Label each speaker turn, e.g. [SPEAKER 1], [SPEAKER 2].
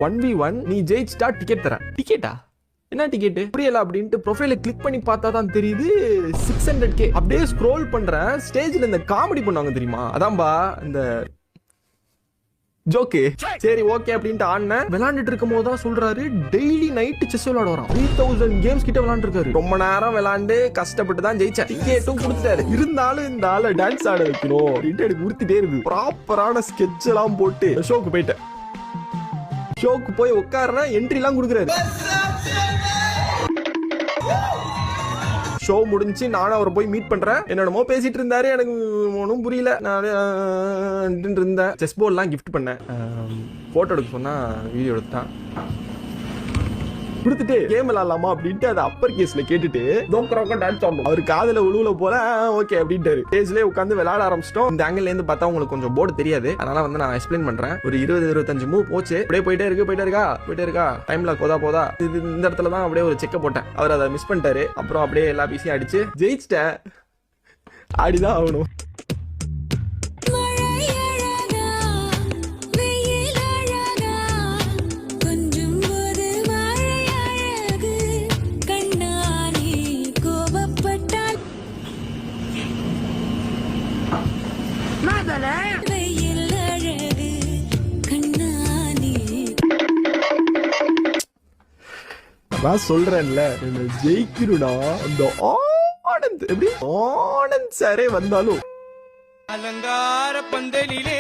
[SPEAKER 1] 1v1 நீ ஜெயிச்சிட்டா ticket தரேன். டிக்கெட்டா? என்ன டிக்கெட் புரியல அப்படின்ட்டு ப்ரொஃபைல கிளிக் பண்ணி பார்த்தா தான் தெரியுது 600k. அப்படியே ஸ்க்ரோல் பண்றேன், ஸ்டேஜ்ல இந்த காமெடி பண்ணுவாங்க தெரியுமா, அதான்பா இந்த ஜோக்கு. சரி ஓகே அப்படின்ட்டு ஆடினேன். விளையாண்டுட்டு இருக்கும் போது தான் சொல்றாரு டெய்லி நைட்டு செஸ் விளையாட வரான். 3000 கேம்ஸ் கிட்ட விளையாண்டுருக்காரு. ரொம்ப நேரம் விளையாண்டு கஷ்டப்பட்டு தான் ஜெயிச்சேன். டிக்கெட்டும் கொடுத்துட்டாரு. இருந்தாலும் இந்த ஆளை டான்ஸ் ஆட வைக்கணும் அப்படின்ட்டு எனக்கு உறுத்திட்டே இருக்கு. ப்ராப்பரான ஸ்கெட்ச் எல்லாம் போட்டு ஷோக்கு போயிட்டேன். ஷோக்கு போய் உட்கார்றேன், என்ட்ரி எல்லாம் கொடுக்குறாரு. ஷோ முடிஞ்சு நானும் அவரை போய் மீட் பண்றேன். என்னென்னமோ பேசிட்டு இருந்தாரு, எனக்கு ஒன்றும் புரியல. நான் இருந்தேன். செஸ் போர்ட்லாம் கிஃப்ட் பண்ணேன். போட்டோ எடுக்க சொன்னா வீடியோ எடுத்தான். கொடுத்துட்டு கேம் விளாடலாமா அப்படின்ட்டு அதை அப்பர் கேஸ்ல கேட்டுட்டு டான்ஸ் ஆடணும். அவர் காதல உழுவுல போல ஓகே அப்படின்ட்டாரு. ஸ்டேஜ்லயே உட்காந்து விளையாட ஆரம்பிச்சிட்டோம். இந்த ஆங்கிள் இருந்து பார்த்தா உங்களுக்கு கொஞ்சம் போர்டு தெரியாது, அதனால வந்து நான் எக்ஸ்பிளைன் பண்றேன். ஒரு 20-25 மூவ் போச்சு. அப்படியே போயிட்டே இருக்கா. டைம்ல போதா இது இந்த இடத்துல தான் அப்படியே ஒரு செக்க போட்டேன். அவர் அதை மிஸ் பண்ணிட்டாரு. அப்புறம் அப்படியே எல்லா பீஸையும் அடிச்சு ஜெயிச்சிட்டேன். ஆடிதான் ஆகணும். நான் சொல்றேன்ல, ஜெயிக்கணும்னா அந்த ஆனந்த் சாரே வந்தாலும்
[SPEAKER 2] அலங்கார பந்தலிலே